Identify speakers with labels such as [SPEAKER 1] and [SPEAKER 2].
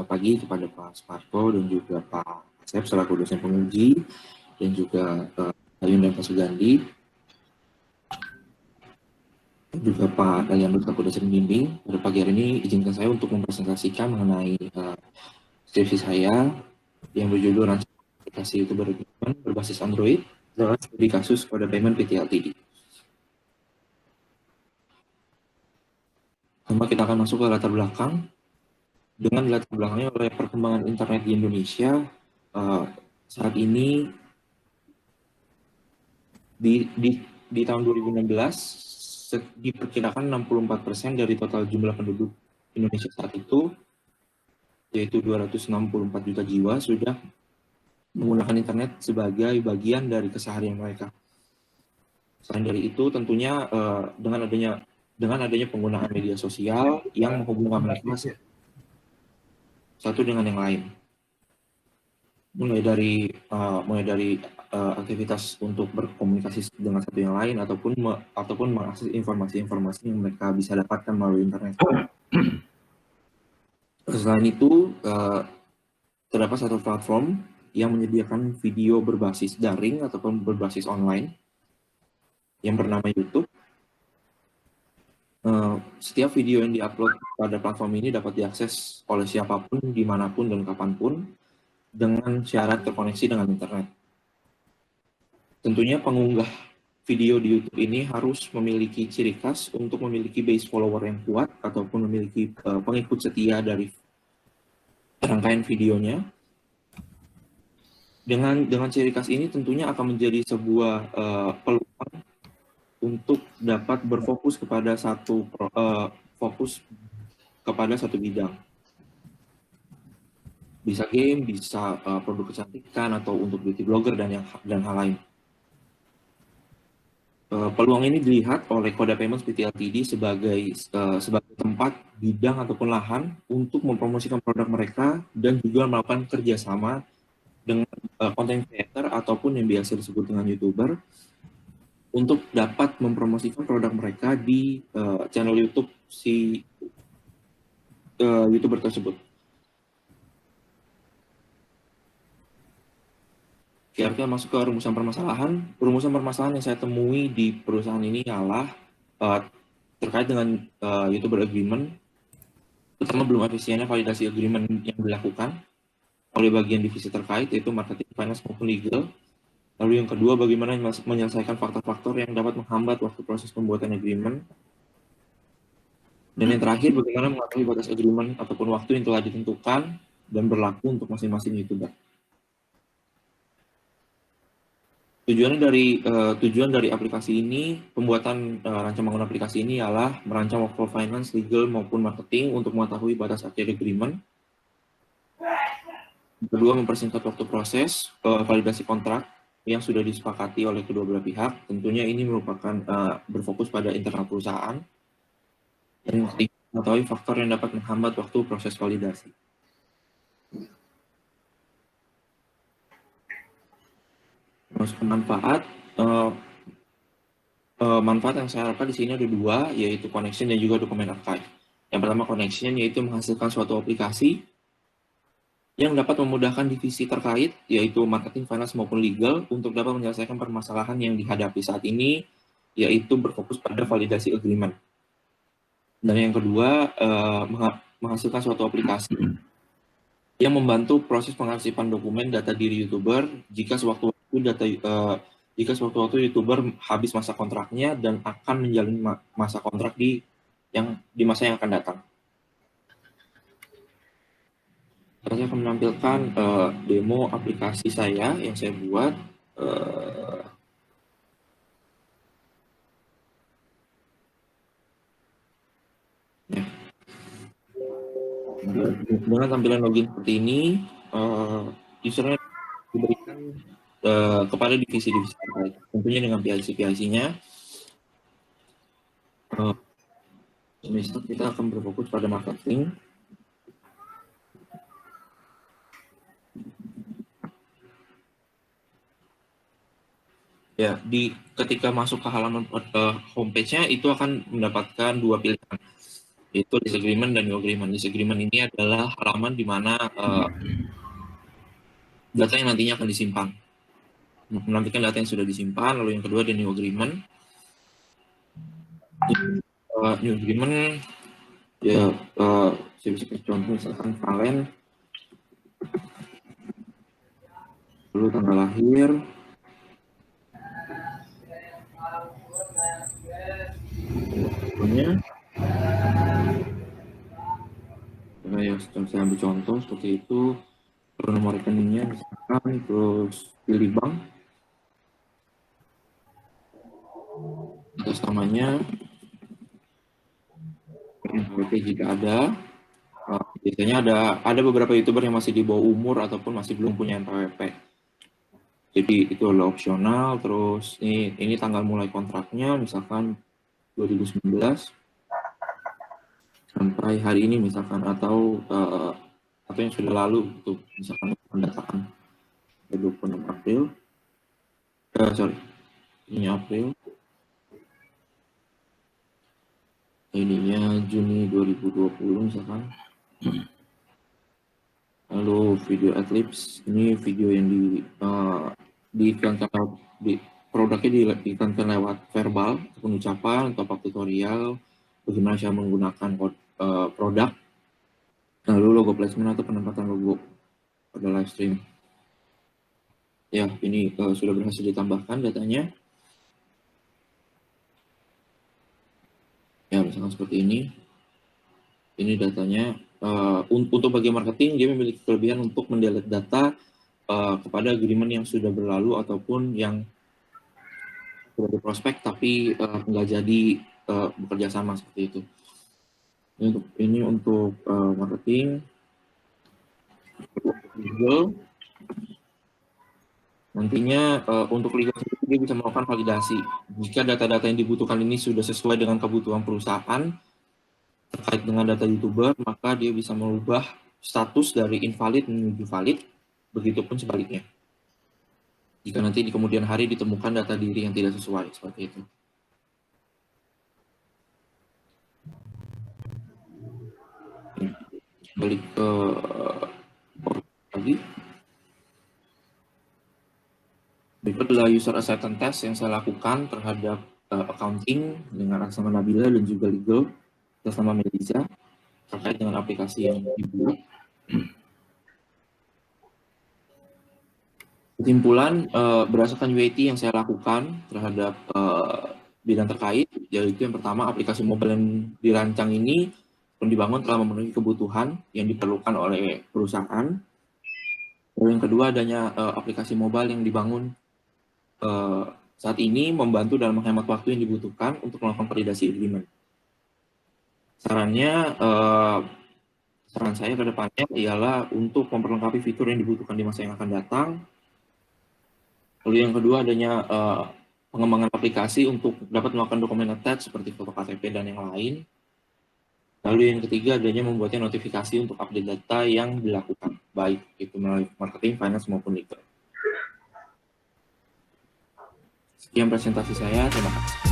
[SPEAKER 1] pagi kepada Pak Sparko dan juga Pak Asep selaku dosen penguji, dan juga Ayun dan Pak Sugandi, dan juga Pak Dalian selaku dosen pembimbing. Pada pagi hari ini izinkan saya untuk mempresentasikan mengenai skripsi saya yang berjudul Rancangan Aplikasi YouTuber berbasis Android dalam studi kasus kode payment PT Ltd. Pertama kita akan masuk ke latar belakang. Dengan latar belakangnya oleh perkembangan internet di Indonesia, saat ini di tahun 2016 diperkirakan 64% dari total jumlah penduduk Indonesia saat itu, yaitu 264 juta jiwa, sudah menggunakan internet sebagai bagian dari keseharian mereka. Selain dari itu, tentunya dengan adanya penggunaan media sosial yang menghubungkan mereka satu dengan yang lain, mulai dari aktivitas untuk berkomunikasi dengan satu yang lain ataupun mengakses informasi-informasi yang mereka bisa dapatkan melalui internet. Selain itu, terdapat satu platform yang menyediakan video berbasis daring ataupun berbasis online yang bernama YouTube. Setiap video yang diupload pada platform ini dapat diakses oleh siapapun, dimanapun, dan kapanpun dengan syarat terkoneksi dengan internet. Tentunya pengunggah video di YouTube ini harus memiliki ciri khas untuk memiliki base follower yang kuat ataupun memiliki pengikut setia dari rangkaian videonya. Dengan ciri khas ini tentunya akan menjadi sebuah peluang untuk dapat berfokus kepada satu bidang. Bisa game, bisa produk kecantikan, atau untuk beauty blogger dan hal lain. Peluang ini dilihat oleh Koda Payments PT Ltd sebagai tempat, bidang, ataupun lahan untuk mempromosikan produk mereka dan juga melakukan kerjasama dengan content creator ataupun yang biasa disebut dengan YouTuber untuk dapat mempromosikan produk mereka di channel YouTube si YouTuber tersebut. Kita masuk ke rumusan permasalahan. Rumusan permasalahan yang saya temui di perusahaan ini adalah terkait dengan YouTuber agreement. Pertama, belum efisiennya validasi agreement yang dilakukan oleh bagian divisi terkait, yaitu marketing, finance, maupun legal. Lalu yang kedua, bagaimana menyelesaikan faktor-faktor yang dapat menghambat waktu proses pembuatan agreement. Dan yang terakhir, bagaimana mengetahui batas agreement ataupun waktu yang telah ditentukan dan berlaku untuk masing-masing YouTuber. Tujuan dari aplikasi ini, pembuatan rancangan aplikasi ini adalah merancang workflow finance, legal, maupun marketing untuk mengetahui batas akhir agreement. Kedua, mempersingkat waktu proses validasi kontrak yang sudah disepakati oleh kedua belah pihak. Tentunya ini merupakan berfokus pada internal perusahaan. Dan ketiga, mengetahui faktor yang dapat menghambat waktu proses validasi. Masuk ke manfaat. Manfaat yang saya harapkan di sini ada dua, yaitu connection dan juga dokumen archive. Yang pertama, connection, yaitu menghasilkan suatu aplikasi yang dapat memudahkan divisi terkait, yaitu marketing, finance, maupun legal, untuk dapat menyelesaikan permasalahan yang dihadapi saat ini, yaitu berfokus pada validasi agreement. Dan yang kedua, menghasilkan suatu aplikasi yang membantu proses pengarsipan dokumen data diri YouTuber jika sewaktu-waktu YouTuber habis masa kontraknya dan akan menjalani masa kontrak di masa yang akan datang. Saya akan menampilkan demo aplikasi saya yang saya buat. Dengan tampilan login seperti ini, usernya diberikan kepada divisi-divisi terkait, tentunya dengan PIC-PIC-nya. Misal kita akan berfokus pada marketing. Ya, ketika masuk ke halaman homepage-nya itu akan mendapatkan dua pilihan, Itu lease agreement dan new agreement. Lease agreement ini adalah halaman di mana data yang nantinya akan disimpan. Menantikan data yang sudah disimpan. Lalu yang kedua ada new agreement. New agreement ya saya bisa kasih contoh misalkan Valen, lalu tanggal lahir, pokoknya ya saya ambil contoh seperti itu, terus nomor rekeningnya misalkan, terus pilih bank, atas namanya, NPWP jika ada. Biasanya ada beberapa youtuber yang masih di bawah umur ataupun masih belum punya NPWP. Jadi itu adalah opsional. Terus ini tanggal mulai kontraknya misalkan 2019 sampai hari ini misalkan, atau yang sudah lalu untuk misalkan pendataan 26 April. Ini April. Ininya Juni 2020 misalkan. Lalu video adlibs, ini video yang diiklankan produknya diiklankan lewat verbal ataupun ucapan atau tutorial bagaimana cara menggunakan produk. Lalu logo placement atau penempatan logo pada live stream. Ya, ini sudah berhasil ditambahkan datanya. Ya, misalkan seperti ini. Ini datanya. Untuk bagian marketing, dia memiliki kelebihan untuk mendelete data kepada agreement yang sudah berlalu ataupun yang sudah berprospek tapi nggak jadi bekerja sama seperti itu. Ini untuk marketing. Legal. Nantinya untuk legal dia bisa melakukan validasi. Jika data-data yang dibutuhkan ini sudah sesuai dengan kebutuhan perusahaan terkait dengan data YouTuber, maka dia bisa mengubah status dari invalid menuju valid, begitupun sebaliknya. Jika nanti di kemudian hari ditemukan data diri yang tidak sesuai, seperti itu. Balik ke lagi. Berikut adalah user acceptance test yang saya lakukan terhadap accounting dengan atas nama Nabila dan juga legal atas nama Melisa terkait dengan aplikasi yang dibuat. Kesimpulan berdasarkan UAT yang saya lakukan terhadap bidang terkait, yaitu yang pertama, aplikasi mobile yang dirancang ini dibangun telah memenuhi kebutuhan yang diperlukan oleh perusahaan. Lalu yang kedua, adanya aplikasi mobile yang dibangun saat ini membantu dalam menghemat waktu yang dibutuhkan untuk melakukan validasi agreement. Saran saya ke depannya ialah untuk memperlengkapi fitur yang dibutuhkan di masa yang akan datang. Lalu yang kedua, adanya pengembangan aplikasi untuk dapat melakukan dokumen attach seperti foto KTP dan yang lain. Lalu yang ketiga, adanya membuatnya notifikasi untuk update data yang dilakukan, baik itu melalui marketing, finance, maupun legal. Sekian presentasi saya, terima kasih.